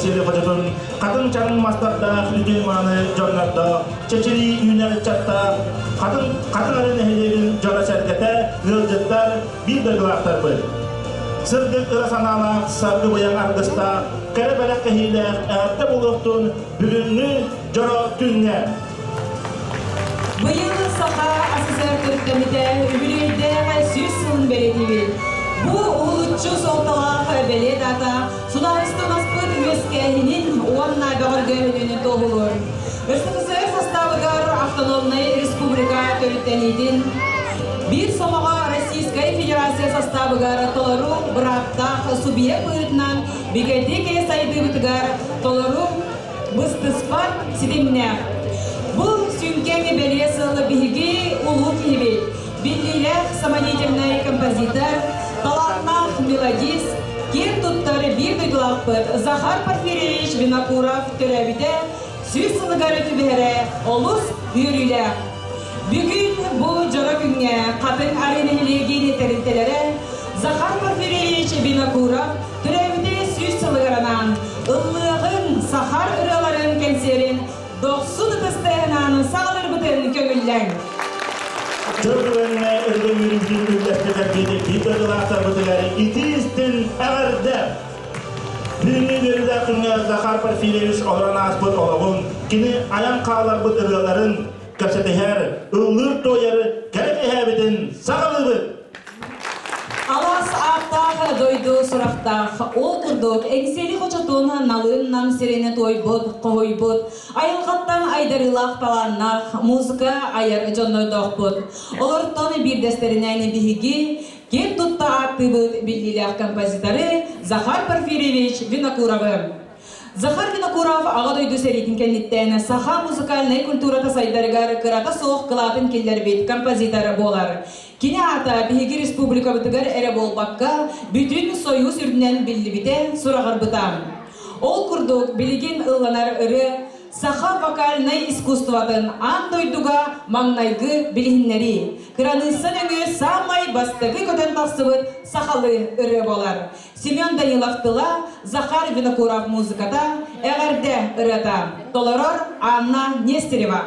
Vasily Hocat'ın kadın canın mastarda Hüdün Manı Jornal'da Çeçili Ünel Çat'ta kadınların ehlilerin Jona Sergete Yılcıtlar bir dögülatlar bu. Sırgık ırasanalar sargı boyan argısta Kerebelek ehiler eğatte buluktun bugünlü Jona Tünne. Bıyıl Saha Asesör Türk'temide Ümülü'de Süsün Belediyevi. Bu ulutçu soltalığa habeli data Sudaristan Aspıt Üskehinin Uanna Bağırgörünün toğulur. Üstüksü sastavıgar Автономной Республика Türk'tenidin bir somağa Российской Федерация sastavıgar tolaru bıraktaq subiyek buyurtnan Bigedike saydı bıtıgar tolaru bıstıspat sidimne. Bu sünkemi beliyasılı bilgi ulu kihibi. Billiler самодеятельный композитор, талантный мелодист, кир туттары bir duygulatpır. Захар Порфирьевич Винокуров törevide Süs ılgары tübere olus yürüyle. Bugün bu jara günge kadın areneliğini terintelere Захар Порфирьевич Винокуров törevide Süs ılgaranan ıllığın Sahar ıraların kenserin 90 kıstığının sağlar bıtın kömüllen. Çöpürününe ırgın yürümcün ürleştiler dedik. Bir dögülatlar bıtıları itistin ağırda. Birini veride kınga Захар Порфирьевич olan aspıt olağın. Kini ayan kağlar bıtırıların köpseteher, ıllır toyarı gerek ehabidin sağlığı bıt. Alas aqtaq doydu suraqtaq ol kurduk engseli hoçatun nalın nam sirene toybut qoybut ayılqattan aydarılaq talanaq muzika ayar jonnodoqbut olorton bir desterinen bihigi ket tutta aktыбыт billilah kompozitori Захар Порфирьевич Винокуров. Захар Винокуров аға дойду серитин кенниттен саха музыкальный культурата сайдарыгар кырата соқ кылатын келлер бит композитор болар. Кини ата Биһиги Республика бытыгар эре болбакка бүтүн союз үрдүнен билли бите сурагар бытам. Ол курдук билигин ылланар ыры саха вокальный искусствотын ан дойдуга маңнайгы билихиннери. Кыранысын өңө самай бастыгы көтен тақсыбыт сахалы ыры болар. Семен Даниловтыла Захар Винокуров музыката эгерде ырыта. Толорор Анна Нестерева.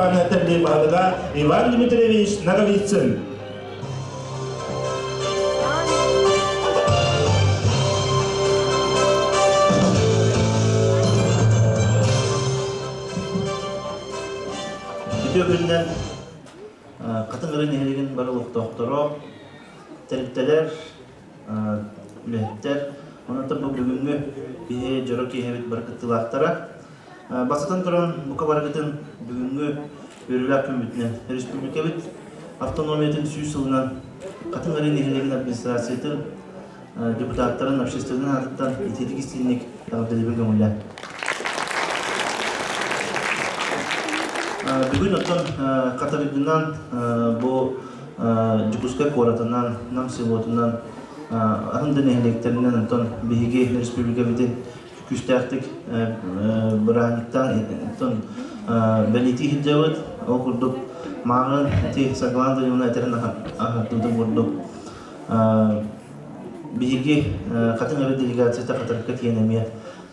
Степана Тербиевага Иван Дмитриевич Наговицын. Бүтөгүннен катыңырын элеген барлык докторо, терптелер, үлеттер, онаты бұл бүгінгі бие жорок кейхебет баркыттылақтара. Басытан тұран бұқа барғытын бүгінгі өрілі күмбітінен республика бет автономиятын сүйіс сылынан катыңырын элеген администрациятын депутаттарын общественный атыттан ететік істейінек ағабдәлебен көңілі. Бүгін оттан қатарыдынан бұл Жукускай коратынан, нам селотынан, ағынды нәхелектерінен оттан бейге республика бетін күстәқтік бірағниктан бәлеті хиджауыд, ол күрдік мағын те сағыланды емін әтерін ағаттылды күрдік. Бейге қатын әрі делегацияда қатарыққа тиенеме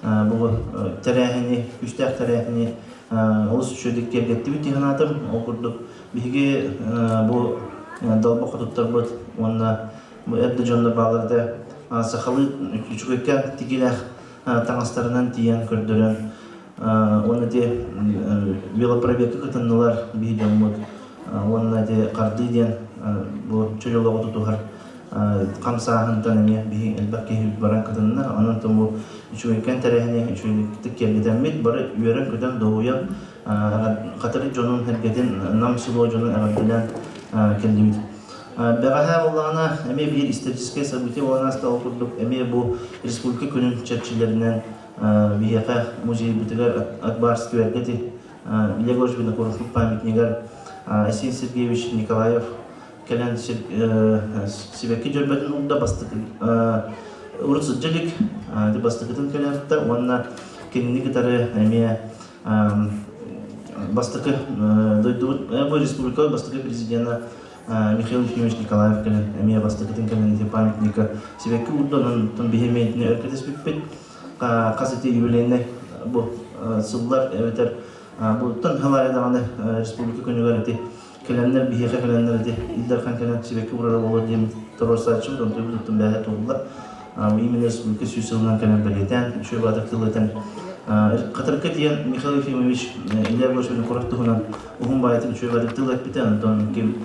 бұл тәрәхіне, күстәқ тәрәхіне олыс үшөдік кергетті бет тиғанатым, ол күрдік бейге бұл далба құтыптар бұд, онына әбді жондар бағларды сақалы үчігекке тегеләқ таңастарынан тиян көрдірін. Оны де велопробекті күтінілер бейден бұд, онына де қарды ден бұл чөлі құтытуғар қамсағынтан әме бей әлбәкке баран күтінілер. Оның тұн бұл үчігеккен тәрәхіне үчігектік кергеден бет бары үйерін күтін доғуян қатыры жонын әргеден нам сылуы жонын әғарділен келдіміз. Бәғаға олағына әме бір исторический событие олағына стал күрдік. Әме бұл республика күнін чәрчілерінен бейеқа музей бұтығар Акбарский әргеті Легош Винокуров памятнигар Асен Сергеевич Николаев кәлін себекке жүрбәтін ұлда бастықы ұрысы жәлік бастықытын кәлінді. Онына кеніне кітары әме бастықы бұл республика бастықы президента Михаил Ефимович Николаев кәлін әме бастықытын кәлінді памятника себекке ұлданын тұн бейхемейдіне өркетес бекпет қасыты юбилейіне бұл сыллар әветер бұл тұн халайдағаны республика күнігер әте кәлінлер бейхе кәлінлер әте илдархан кәлін себекке ұрары болу деймін тұрорсатшы бұдан тұн бәғе тоғылар именно республика сүйсілінен кәлін бәлетен үші бадықтылытын Қатырқы дейін Михаил Ефимович Илья Владимирович Курақтығынан ұғым байытын үші бадықтыл әппетен онтан кем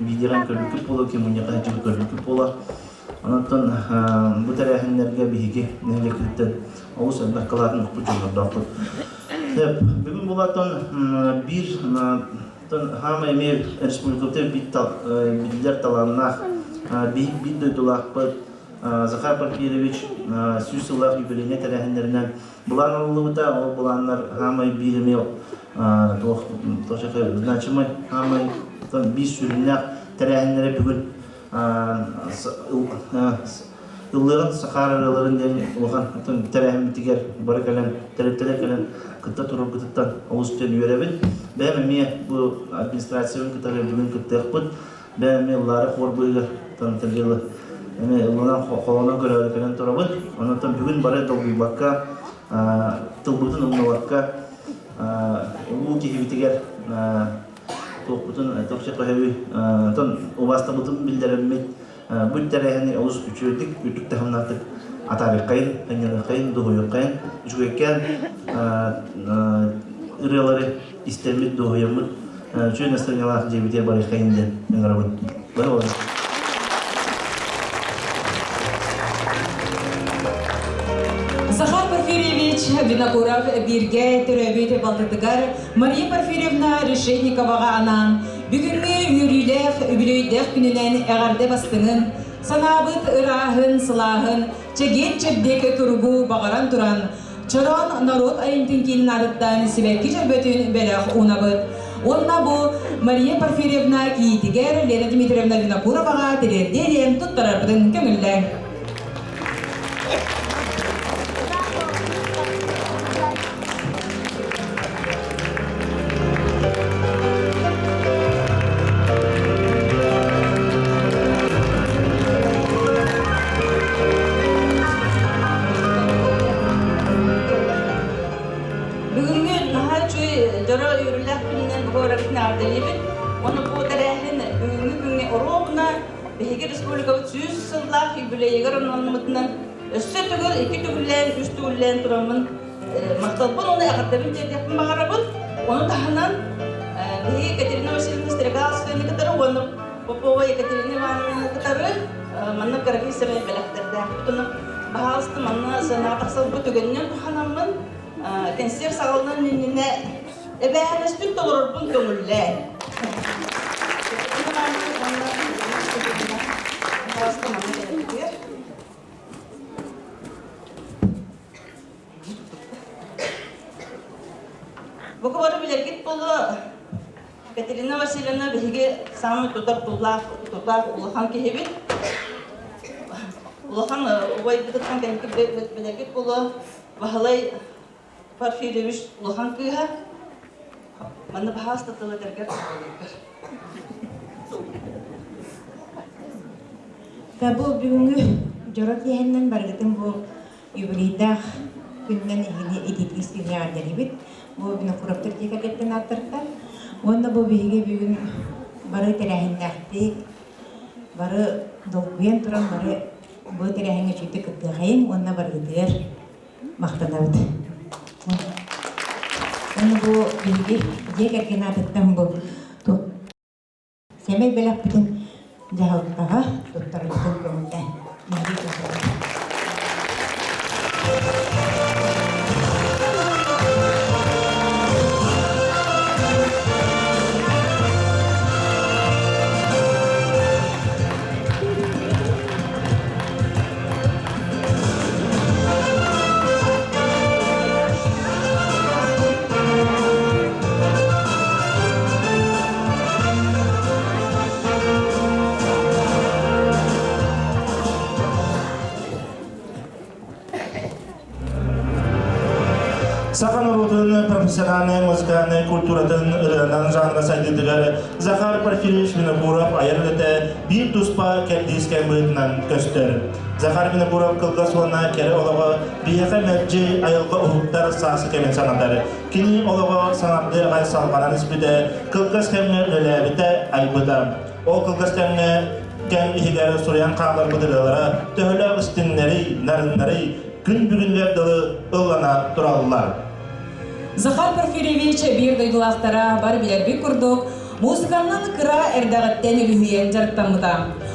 видеран көрбікі полы, кем ұнеқа әжігі көрбікі полы. Онтан бұл тәрәхінлерге бейге нәлекіліктен ауыз әлбәк қалатын ұқпы жонларды ақпыд. Бүгін болатын бір хам әме республикалты биділер таланнақ бейт дөйділ ақпыд. Захар Порфирьевич сүйсіллақ юбилейне тәрәхіндерінен бұлан олығыда, ол бұланлар хамай білімеу тоқшақы значимай хамай бейс сүрінләқ тәрәхіндері бүгін ұлығын Сахар араларын дәне оған тәрәхін бітігер бары кәлін, тәреттелер кәлін күтті тұрып күттіттен ауыстен үйеребін. Бәмеме бұл администрацияның күттері бүгін күтті әқпід. Бәмеме ұлары қор бұйғыр тәргелі Ұлынан қолынан көрәуді кәлін тұрабын. Онытын бүгін бары долбүйбаққа, тылбұтын ұлмалаққа, ұлу кехебетігер тоқпұтын тоқшы қойауы, ұбаста бұтын білдеріммет. Бұл тәрәхіне ұлыс күчірдік, үтік тәхімнақтық атары қайын, қайнелі қайын, дұғойы қайын. Жүгеккен үрелері істермет дұғойымыд. Чөй настырнялақ жебетер бары қайынден өңірабын. Бары олар. Захар Порфирьевич Винокуров бирге төрөбүт балтыдыгар Мария Порфирьевна Решетниковага анан бүгүнгү үрүлэх үбүлөйдэх күнүнен эгерде бастыңын санабыт ырахын сылахын чеген чебдек тургу багаран туран чорон народ айымтын нарыттан себекки жөрбөтүн белэх унабыт. Онна бу Мария Порфирьевна киитигер Лена Дмитриевна Винокуровага тирердерен туттарардын көңүллер. Bihigi Respublikabı 100 yıllar юбилейгер оннан өссө түгел, 2 түгеллән, 3 түгеллән турамын. Макталбын оны әгәрдәбин дияпын багарабын. Оны таһанан бихigi Екатерина Васильевна Стригасовна кытары, оны Попова Екатерина Ивановна кытары, манна караги сәбәй беләктердә. Бутыны баһасты манна сана тахсал бу түгелнән таһанамын. Консерв сагалнан нинне эбәһәстүн толорбун көңүллә. Бұғы бары білергет болу Катерина Васильевна бігіге самы тұтар ұлыхан кехебет. Ұлыхан ұғай бұдықтан кәнкі білергет болу Бағалай Порфирьевич ұлыхан күйға. Маны бағасты тұлы дәргер. Табу бүгүнгү жорот яһеннен баргытым бу юбилейдах күннен идитистине адерибит. Бу бина кураптыр декалеттен аттырта. Онда бу биге бүгүн бары терәһиндәхти, бары долгуен туран бары бу терәһингә чүтә кыгайым, онда баргытыр мактанабыт. Онда бу биге декалеттен аттыртам бу. Семей беләк бүтән Jahutkaha dokter itu kemudian mari kita. Сахан урудun профессиональный музыкальный культуратын ырынан жанра сайдыдыгар Захар Порфирьевич Винокуров айырылыты бир туспа кәлдискен быйтынан көстер. Захар Винокуров кылгасуана кері олығы бияқа мәбжи айылға ұхуттар сасы кемен санатары. Кini олығы санатты ағай салғанан іспіді кылгас кәмі өләбіті айбыда. Ол кылгас кәмі кәм ихигәрі сурян қағылар бұдырылары төхілі ұстынлары, нарынлары күн бүгінлер дылы ылғана тұралылар. Захар Порфирьевич бир дойдулақтара бар билерби курдук. Музыканын кыра эрдагаттен үлүхүйен жарыктамыда.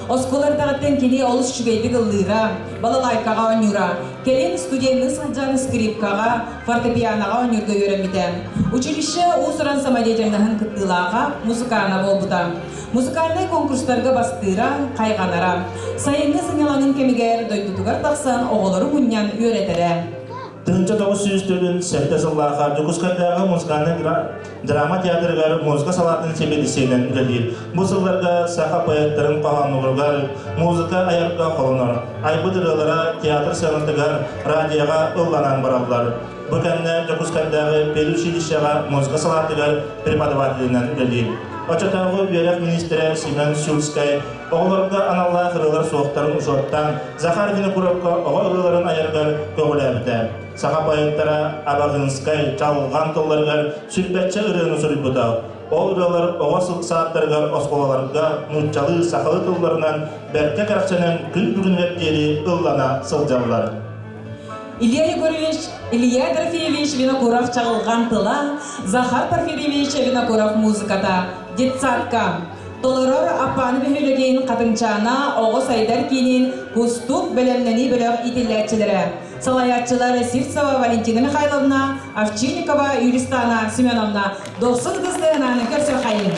Осколардагаттен кини олус чүгейди гыллыра, балалайкага онюра, келин студияны саджаны скрипкага, фортепианага онюрга үйрөмите. Училище усуран самодеятельнахын кыттылага музыкана болбута. Музыкальный конкурстарга бастыра, кайганара. Сайынғы сыңаланын кемигер дойдутугар тақсан оғолору муньян үйретере. Тынча 900-төгін сәтті жыллаға Жукускайдағы музыкальный драма театрыгар музыка салатын себедісенен үлелер. Бұл сылларға сақа поэттарын қағануғырғар, музыка аярға қолыныр. Айбыдырылара театр сәнатыгар радияға ұлғанан баралар. Бүкәнне Жукускайдағы педучилищаға музыка салатыгар преподавателінен үлелер. Очатағы бүйрек министрі Семен Шульскай оғыларға аналла қырылар соқтарын ұшоттан Захар Винокуровқа оғы ұрыларын айырғар көғіләбіті. Сақа байыттара Абағынскай чалған толларғар сүрбәтчі ұрыны сүріп бұтау. Ол ұрылар оғы сааттарғар осқолаларға нұтчалы сақалы толларынан бәрке қарақсанын күн бүгін вәптері ұллана сылжалылар. Илья Дорофеевич Винокуров чағылған тыла, Захар Порфирьевич Винокуров музыката, детсадка. Толорор апаны бөхөлөгейін қатынчана оғы сайдар кейінен кустук бөлемнені бөлөк итилләтчілері. Салаятчылары Сивцова Валентина Михайловна, Овчинникова Юлистана Семеновна. Досын қыздығынан көрсір қайын.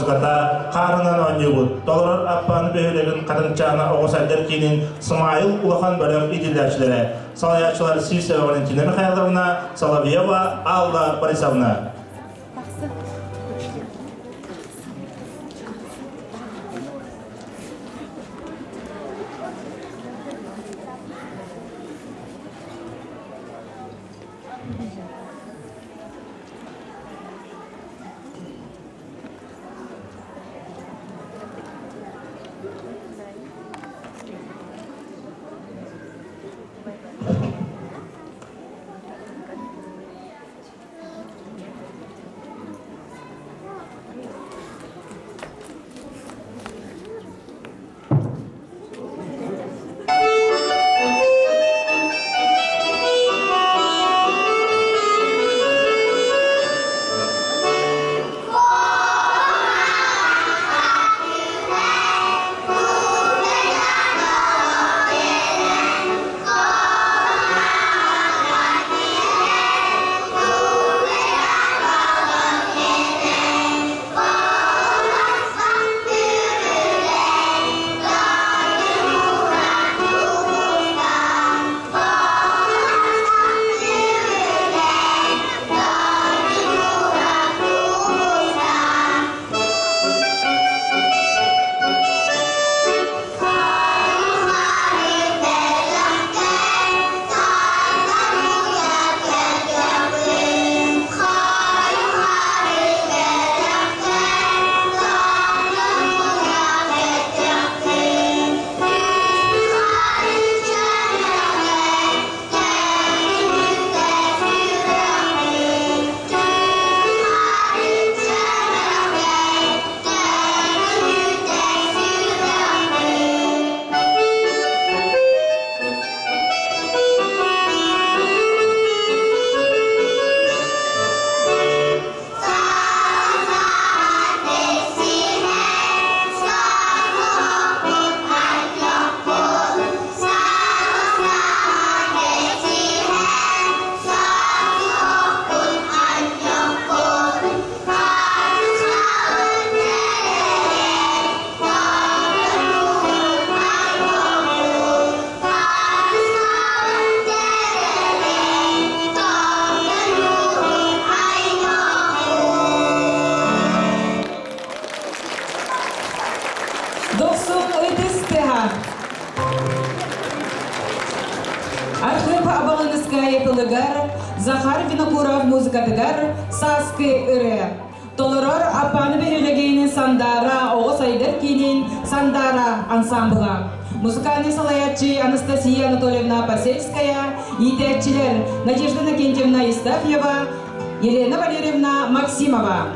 muzikata qarınan oynayıbıd. Dolor appanı böhülegin qadınçağına oğusaylar kinin Smayıl Ulahan bölüm idillerçilere. Salayatçılar Sivse Valentina Mikhailovna, Soloviyeva, Alla Borisovna. Захар Винокуров музыкатыгар Саски Ыре. Толорор апаны берилегейнин Сандара Оғыз Айдар кейнин Сандара ансамбыга. Музыкальный салаятчы Анастасия Анатольевна Посельская, етекчилер Надежда Накентьевна Истафьева, Елена Валерьевна Максимова.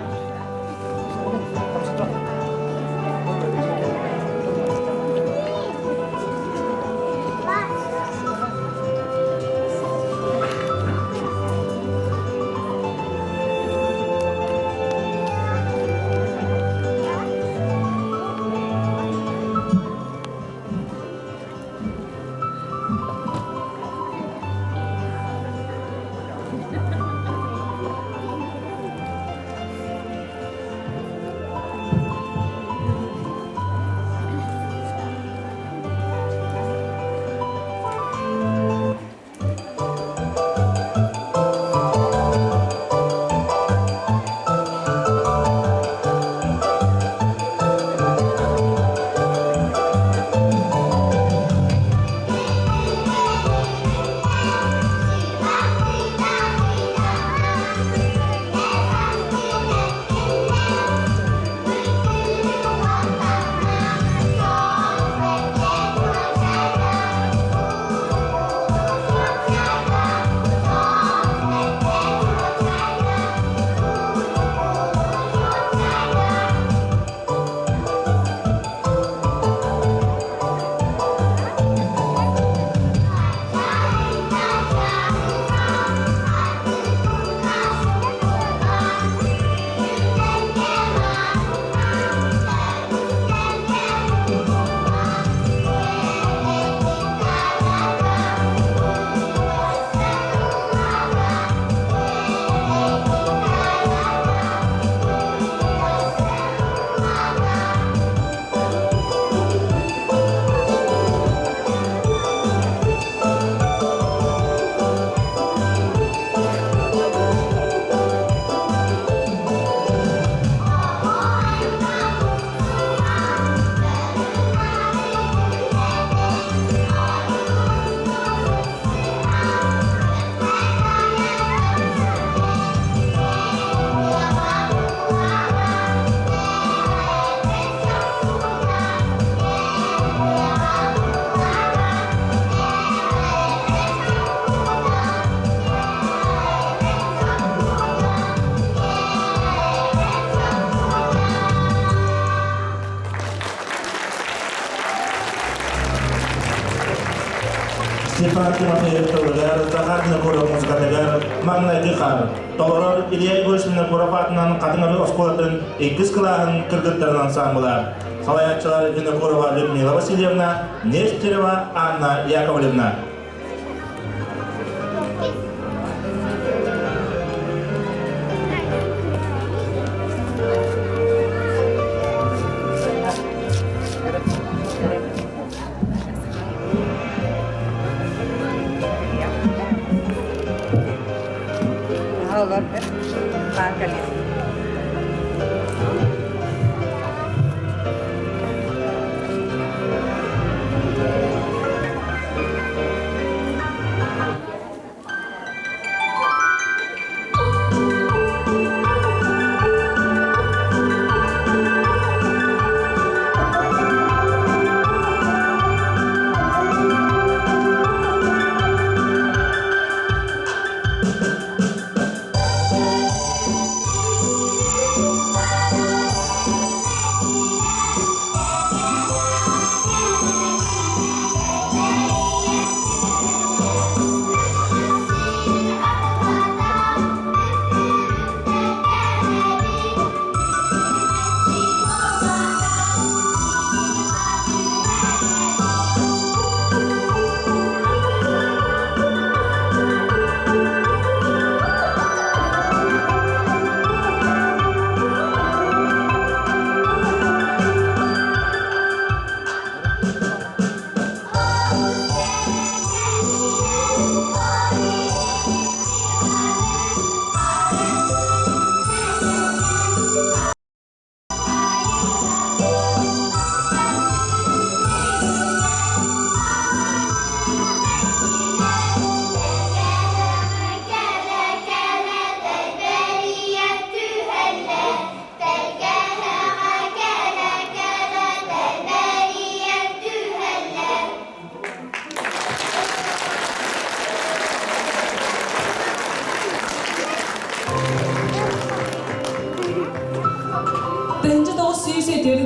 Степан Тимофеев Тылыгар, Захар Винокуров музыкатыгар, Магнайгы Қар. Толорор Илья Игоревичмин Куропатынан Қатыңары Осколатын 2 кылағын кыргыттарын ансамблар. Салаятчылар Винокурова Людмила Васильевна, Нестерова Анна Яковлевна.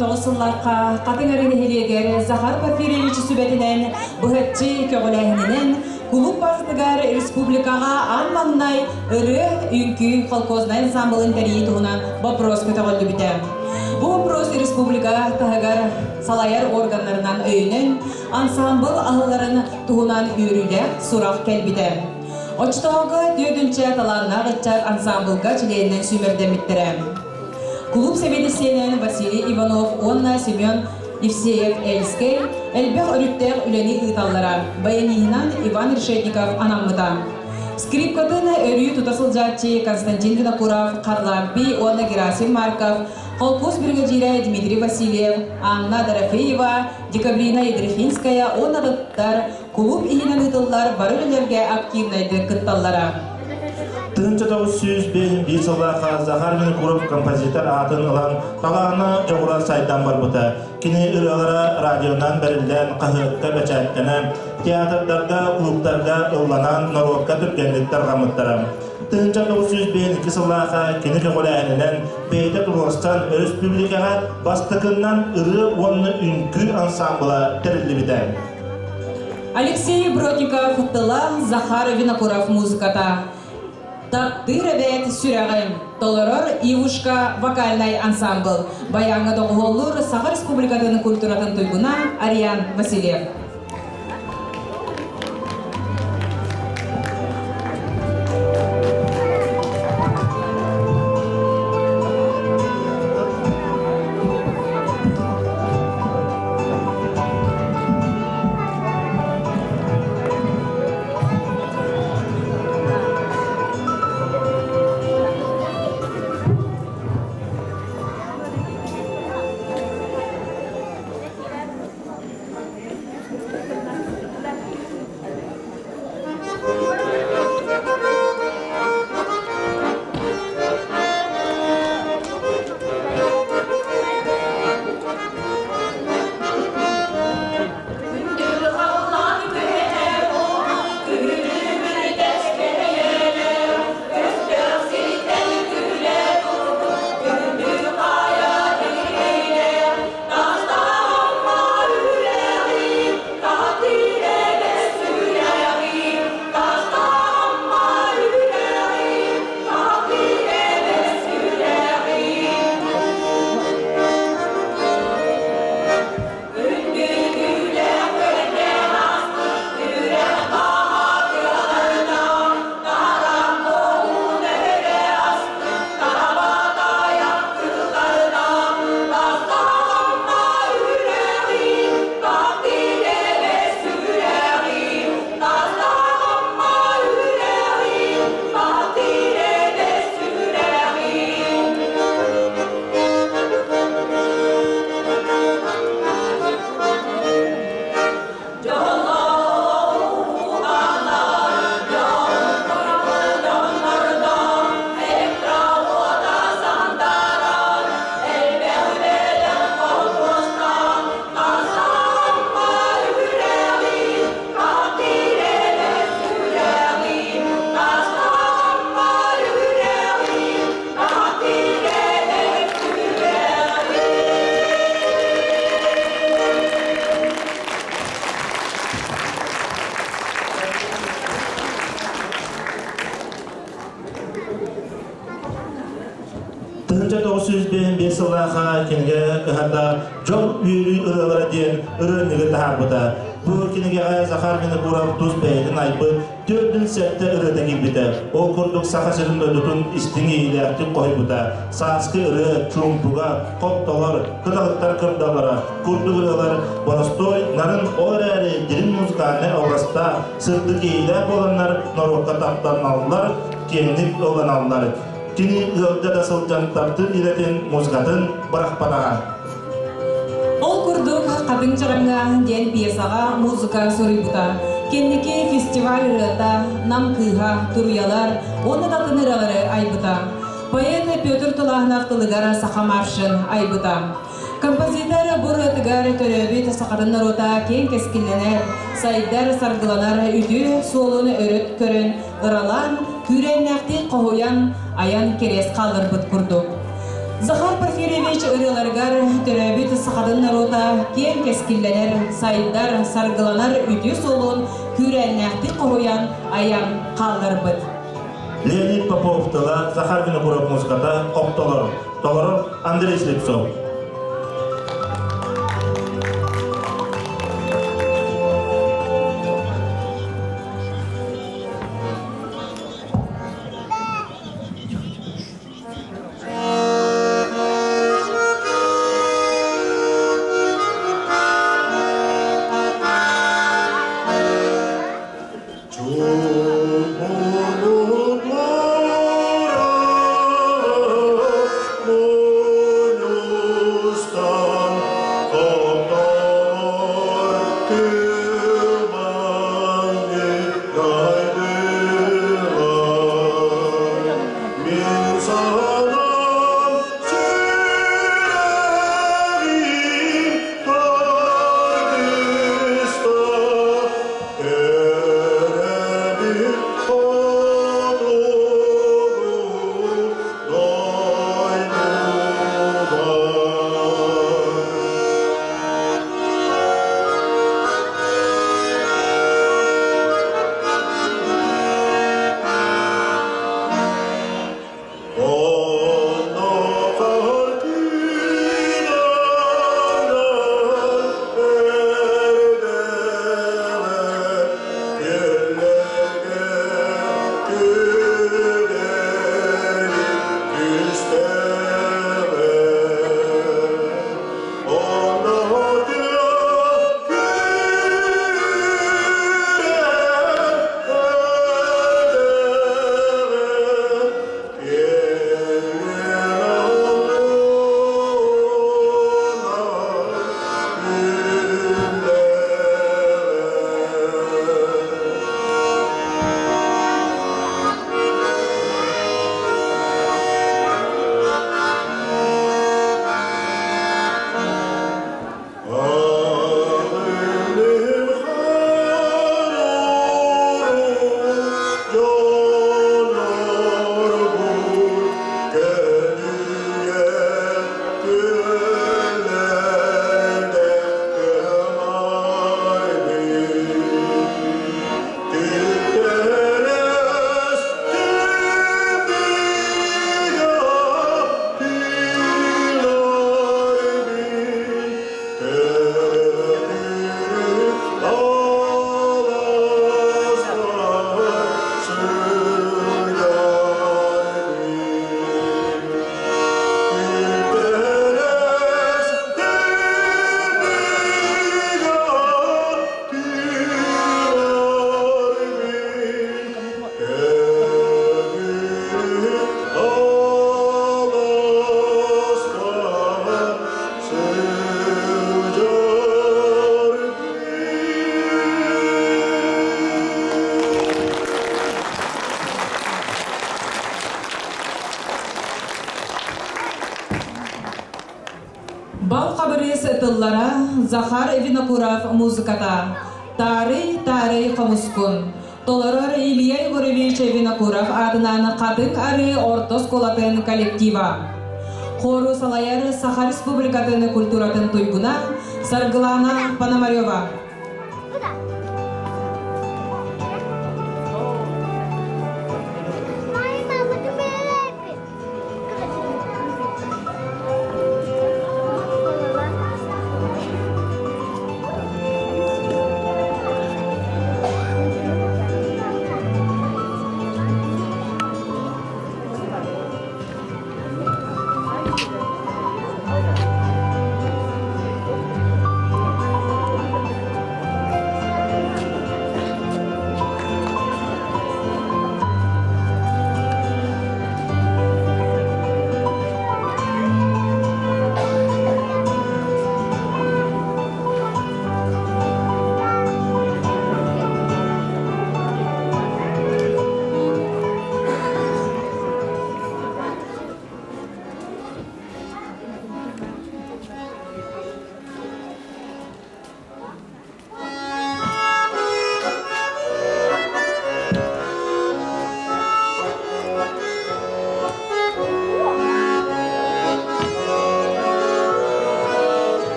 Тоғысылларқа қатыңарын хелегер Захар Порфирьевич сүбәтінен бұхатчы көгіләхінінен клуб бақтығар республикаға анманнай ұры үнкі колхозный ансамблын тәрейі тұғынан вопрос көтіғылды біті. Бұл вопрос республика тағығар салайар органларынан өйінен ансамбл ағыларын тұғынан үйрілі сұрақ кәлбіті. Очтауғы дөйдінші таланна ғытчар ансамблға чілейінен сүмірдеміттірі. Клуб Советисенен Василий Иванов, Онна Семен Евсеев Эльскей, Эльбех Өрүттер үләни ыталлара, баянинан Иван Решетников анаммыта. Скрипкадыны өрү тутасылжатчы Константин Винокуров, Карлампи, Онна Герасим Марков, колхоз бригадиры Дмитрий Васильев, Анна Дорофеева, Декабрина Едрефинская, Онна Дыттар, клуб иһинен ытыллар барылылерге активнайды кытталлара. Тынча тоғыз сүйіз бен бес жылға Захар Винокуров композитор атын ылан талағына жоғыра сайдан бар бұта. Кіне үралара радионан бәрілден қағыққа бәчәттені, театрдарда, клубтарда ұлланан народқа түркендіктер ғамыттарам. Тынча тоғыз сүйіз бен 2 жылға кені жоғыра әнінен бейті тұрғыстан республикаға бастықынан ұры онны үнкі ансамбыла тірілі бітен. Алексей Бродников тыла, Захар Винокуров музыката. Таттырабет сүрәгім, толорор Ивушка вокальный ансамбл. Баяңы доғылыр Сағыр Республикадың культуратын туйгуна Ариан Васильев. kinige hada jol üyri ıralara diyen ırönüge taharbuda. Bu kinige Zahar Vinokurov tuz beydin ayıpı 4. sette ırıda gilbide. O kurduk sakasırın ödütün istini ilerti koybuda. Sanskı ırı, çumpuga, koptalar, kıdalıklar kırdalara, kurduk ırılar balastoy, narın orari, dilin muzikane avrasta, sırtık iyiler olanlar, norokka taptan aldılar, kendik olan aldılar. Kini ıgda da sılcan taptı ileten muzikatın bırakpadağa. Ол курдук кадың чараңга ден пьесага музыка сурыйбута. Кенники фестиваль рыта, нам кыха, туруялар, оны да тыныралары айбута. Поэт Петр Тулахнов тылыгара сахамаршын айбута. Композитор бурытыгар төрөбүт сакатын рота кен кескилленер, сайдар саргыланар үтү солуну өрөт көрөн, ыралан, күреннәкти кохуян, аян керес калырбыт курдук. Захар Порфирьевич ырыларгар төрөбүт сакатын рота кен кескилленер, сайдар саргыланар үтү солун, күреннәкти кохуян, аян калырбыт. Леонид Попов тыла Захар Винокуров музыката Оптолор. Толоров Андрей Слепцов. Бал кабырыс тыллара Захар Винокуров музыката. Тары камускун. Толорор Илья Егорович Винокуров адынан кадык ары ортос колатын коллектива. Хору салаяр Саха Республикатын культуратын туйгуна Саргылана Пономарева.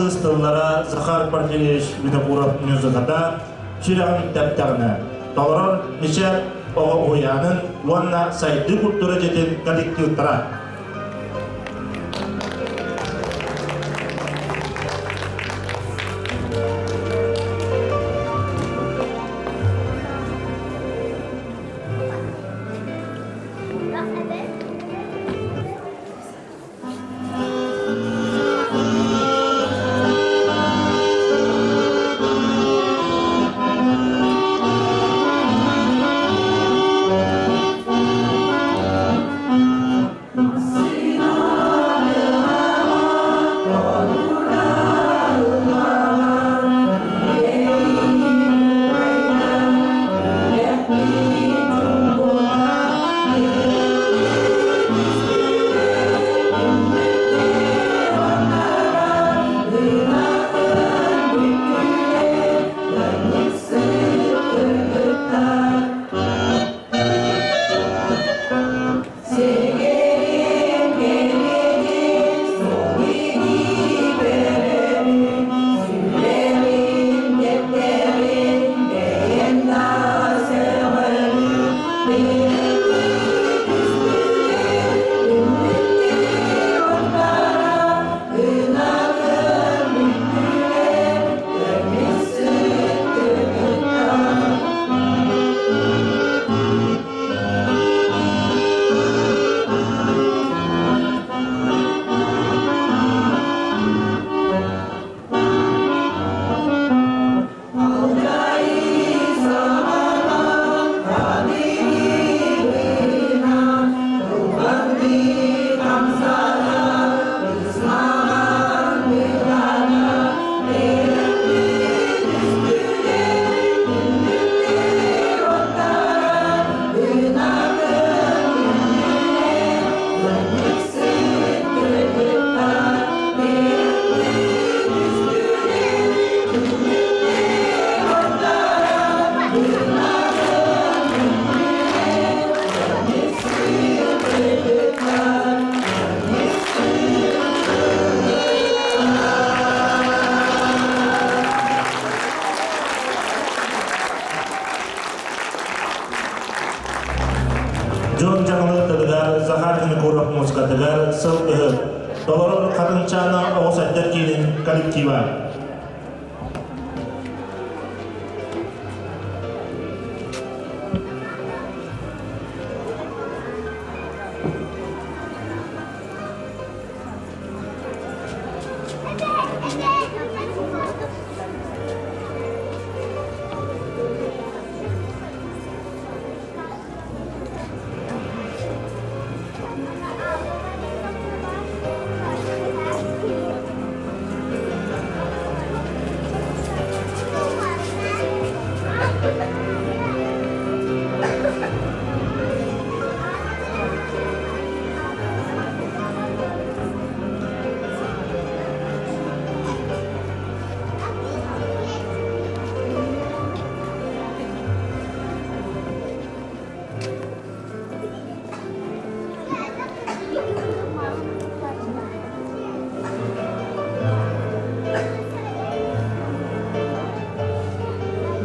ыстыллара Захар Парфилевич Винокуров музыкада Сюряган Таптарна. Толорор Мишер Ого Уянын Уанна Сайды Культура Жетин коллективтара. John Jangalı Tadıgar, Zahar Vinokurov Muskatıgar, Sılgı, Doloror Kadınçana Oğuzaylar Kilin Kolektiva.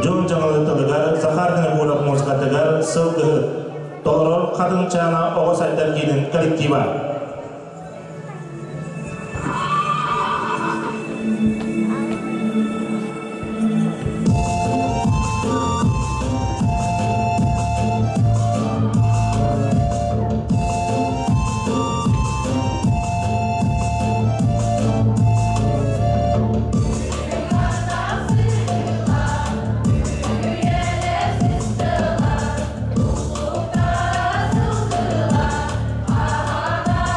John Jangalı Tadıgar, Zahar Vinokurov Muskatıgar, Sılgı, Doloror Kadınçana Oğuzaylar Kilin Kolektiva. Ahada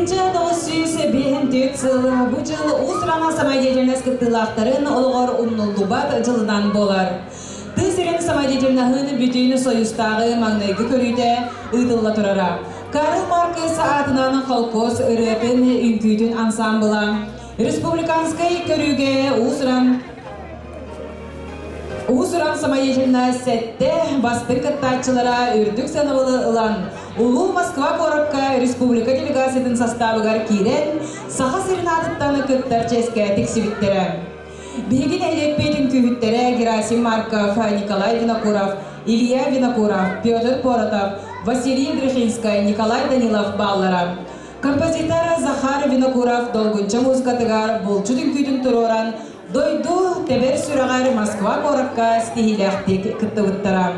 1954 жылы bu жыл Усрана самайдежернес кыттылақтарын олғар умнуллубат жылынан болар. Тысырен самайдежернахын бүтіні союстағы маңнайғы көрүйді ұйтылла тұрара. Карл Маркс атынан колхоз ырытын үнкүйтін ансамбыла. Республиканскай көрүйге Усуран самайежинна сетте бастын кыттачылара үрдүк санабылы ылан. Улу Москва коракка республика делегациятын составыгар кирен саха сирнадыттаны кыттар ческе тексибиттере. Бегин элекпейтин күхүттере Герасим Марков, Николай Винокуров, Илья Винокуров, Петр Поротов, Василий Дрыхинскай, Николай Данилов баллара. Композитор Захар Винокуров долгунча музыкатыгар болчудын күтүн туроран дойду тебер сүрагар Москва коракка стихиляхтик кыттыбыттара.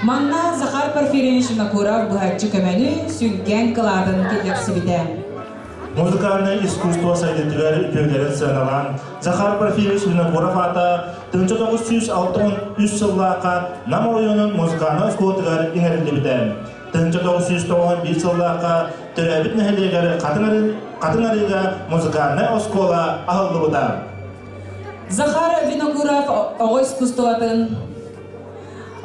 Манна Захар Порфирьевич Винокуров быхатчы көмөнү сүнкен кыладын кетексибите. Музыкальное искусство сайдетигер үпөйлерин сыналан Захар Порфирьевич Винокуров ата 1963 жыллака нам оюнун музыканы скотыгар иңерилдибите. 1991 жыллака төрөбүт нехелегер катынарыга музыкальный оскола ахылдыбыта. Захар Винокуров оғой искусствотын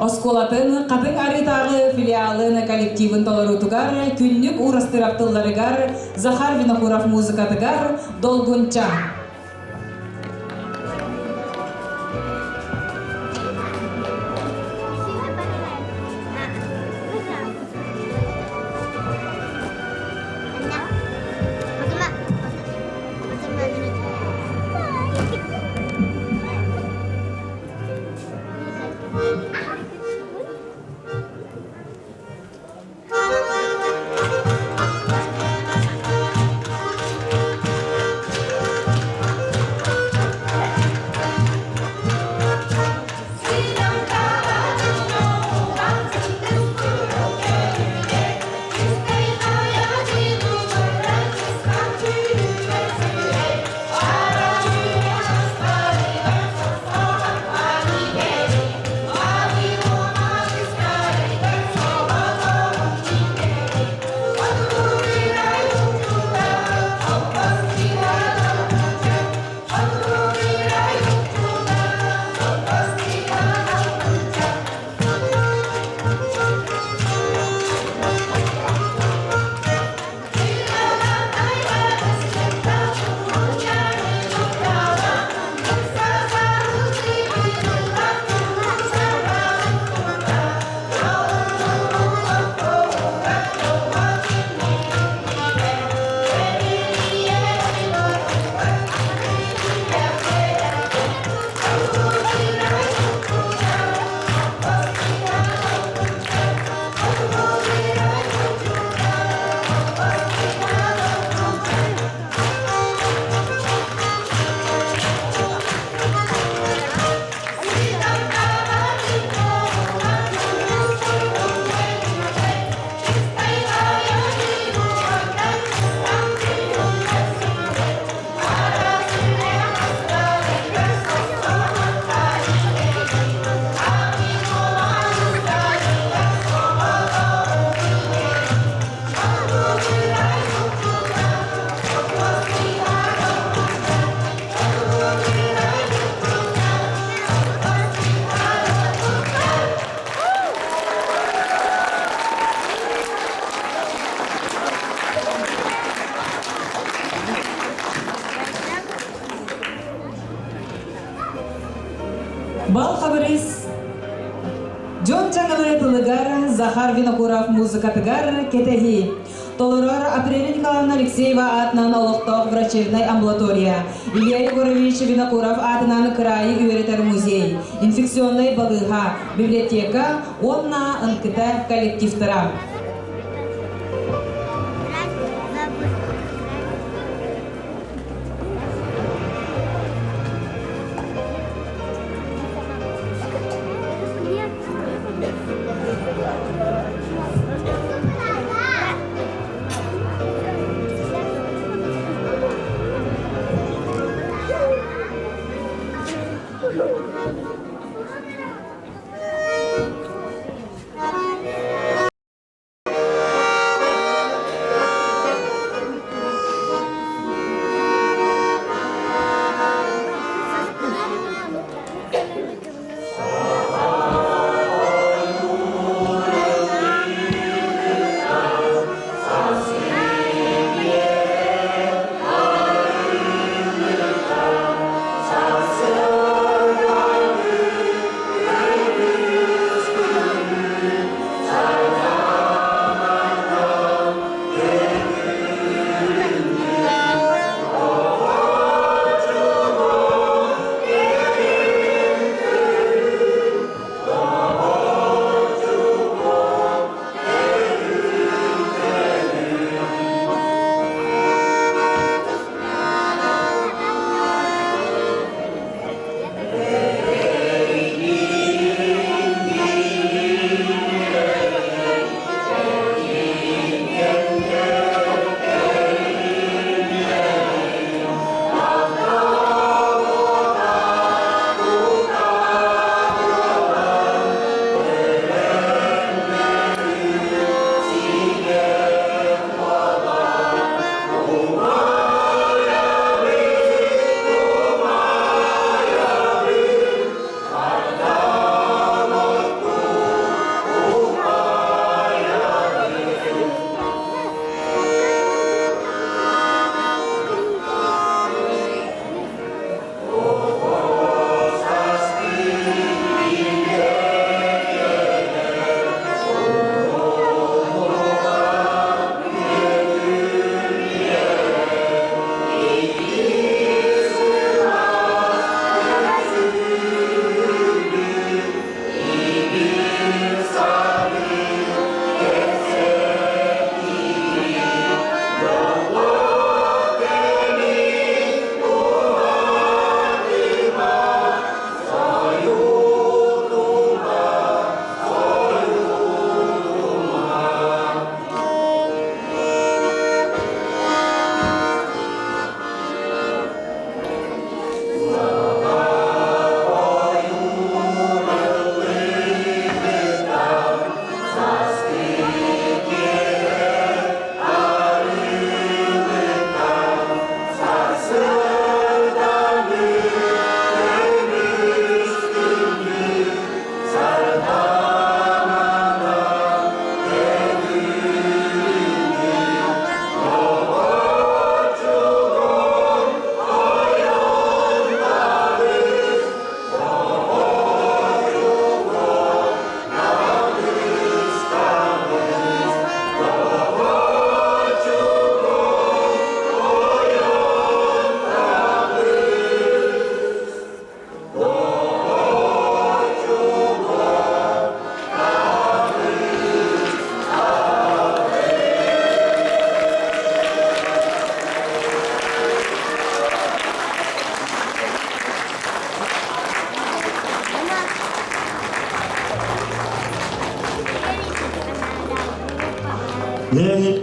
осколатын қатын аритағы филиалын коллективын толырутугар күннік урастыраптыларыгар Захар Винокуров музыкатыгар долгунча. Бал хабарис Джон Чангалай тылыгар Захар Винокуров музыкатыгар кетехи. Толорор Апрелия Николаевна Алексеева атынан олықтық врачебной амбулатория. Илья Егорович Винокуров атынан крайы үйретер музей. Инфекционный балыға библиотека онна анкыта коллективтара.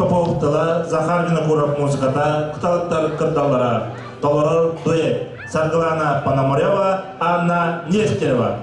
Попов тыла Захар Винокуров музыката кыталыктар кырдаллара. Толорор дуэт Саргалана Пономарева, Анна Нестерова.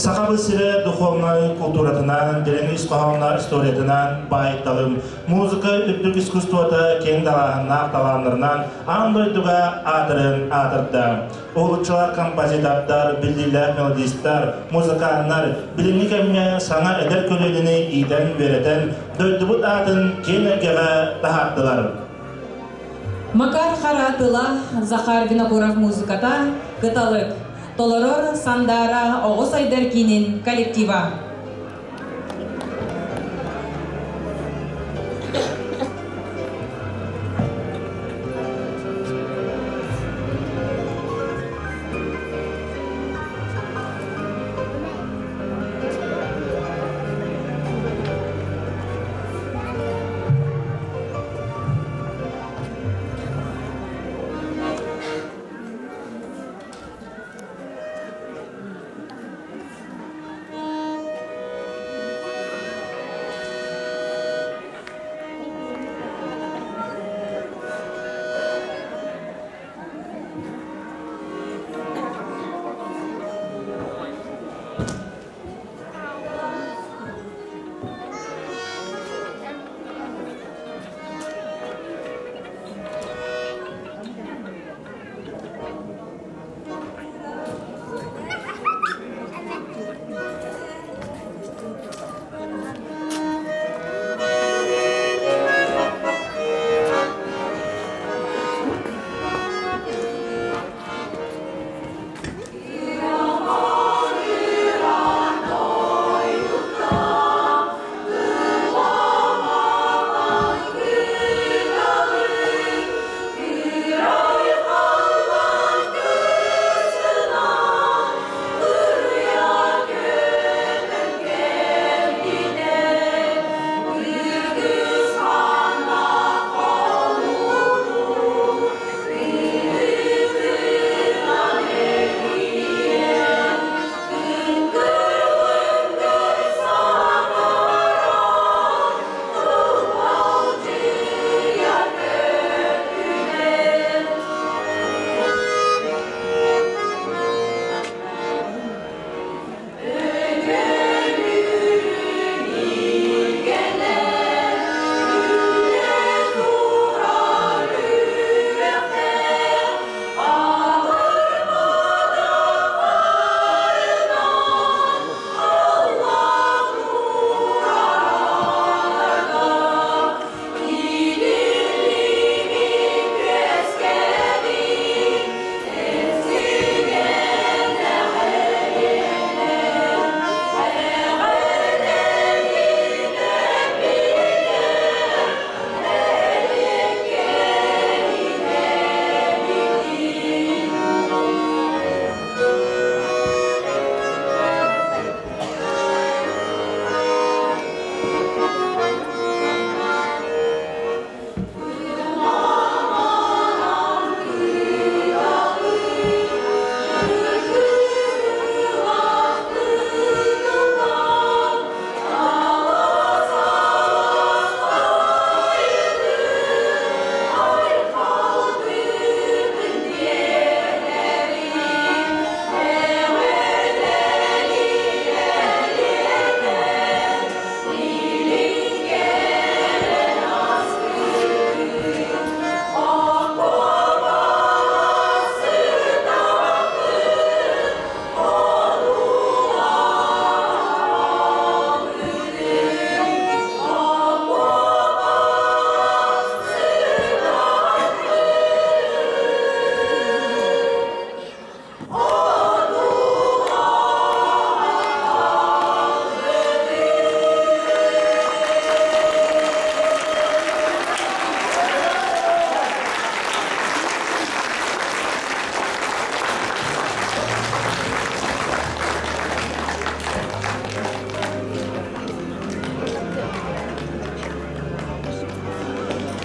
Сақабы сире духовной культуратынан, дерени испахална историятынан байытталым. Музыка үптік искусствота кең далағына таланырынан аңбырдуға атырын атырды. Олучылар, композитордар, билдилер, мелодисттар, музыкандар, билимли кәмге саңа әдер көлігіні иден беретін дөйдібіт атын кенегеға тахаттылар. Макар Харатыла Захар Винокуров музыката кыталык. Толорор Сандара Оғыз Айдаркинин коллектива.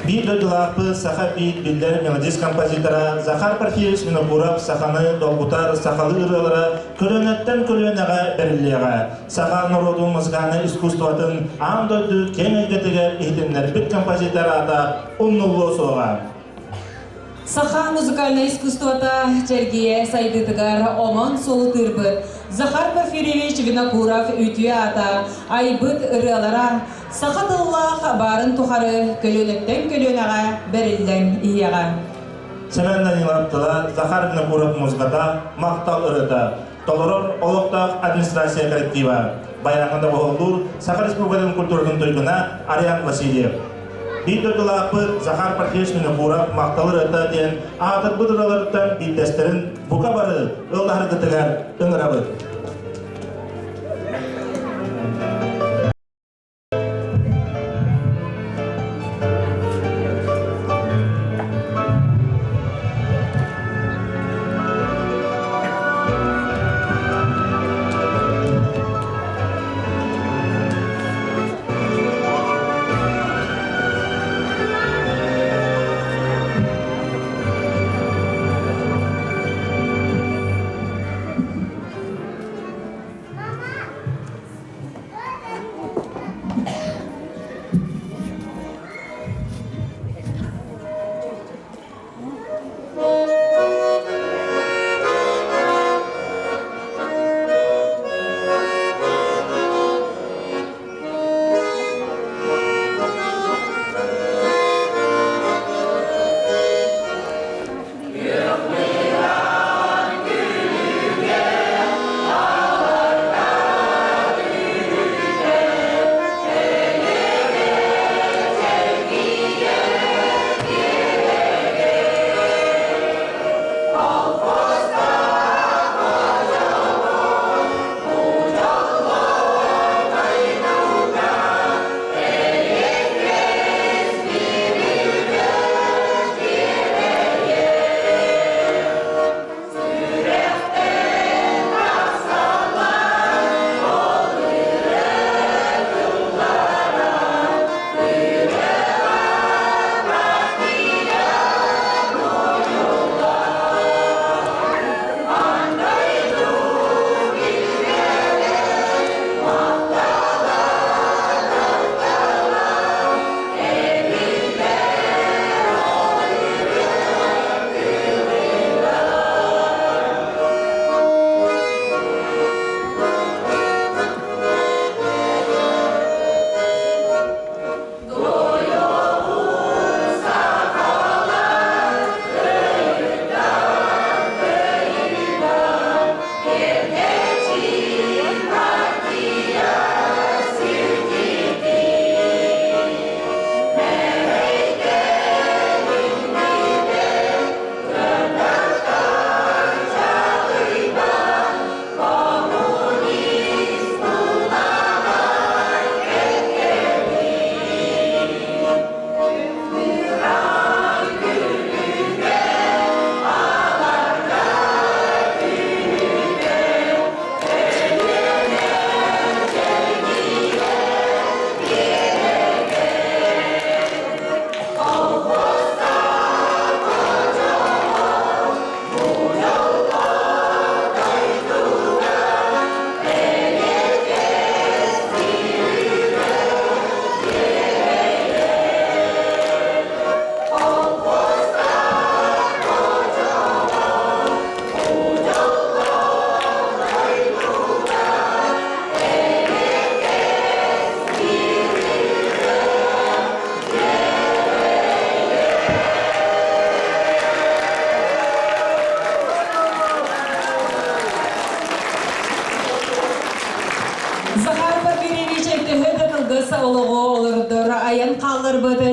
Bir dödülapı saha bir biller melodis kompozitora Захар Парфиевич Винокуров саханы долгутар сахалы ырылара көлөнөттен көлөнага берилега. Саха народу музыканы искусствотын андойду кеңейгетиге ихтимдер бит композитор ата умнуллу соға. Саха музыкальное искусствота Чергие Сайдытыгар омон солутырбыт. Захар Порфирьевич Винокуров үтүе ата айбыт ырылара сахатыллах барын тухары көлөнөттен көлөнага берилден ияга. Семеннен илаптыла Захар Винокуров музыката мактал ырыта. Толорор олоктак администрация коллектива. Баягында болдур Саха Республикасынын культурдун тойгуна Ариан Васильев. Bir dödülapı Захар Парфиевич Винокуров мактал ырыта ден атып быдыралардан биттестерин бука бары ылдары кытыгар ыңырабыт.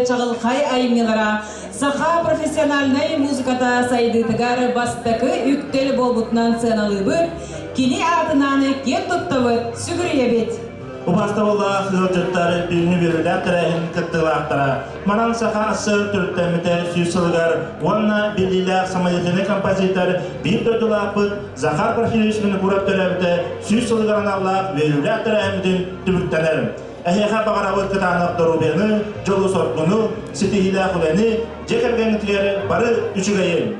чағылқай аймилара саха профессиональный музыката сайдытыгар бастакы үктел болбутнан сыналыбыр кини атынан кен топтабыт сүгүребет. Убастабылла хылжыттары бүйіні берілі тірәйін кіттілақтара. Манан саха асыр түрттәміті сүйсілгар, онна белілі самайетіні композитор бір дөділапыт Захар Порфирьевич Винокуров төләбіті сүйсілгарналақ верілі тірәйімден түбірттенер. Әһәһә бағарабыт кытанақ дорубені, жолу сортмыны, ситихилә құләні, жекергені тігері бары үшігайын.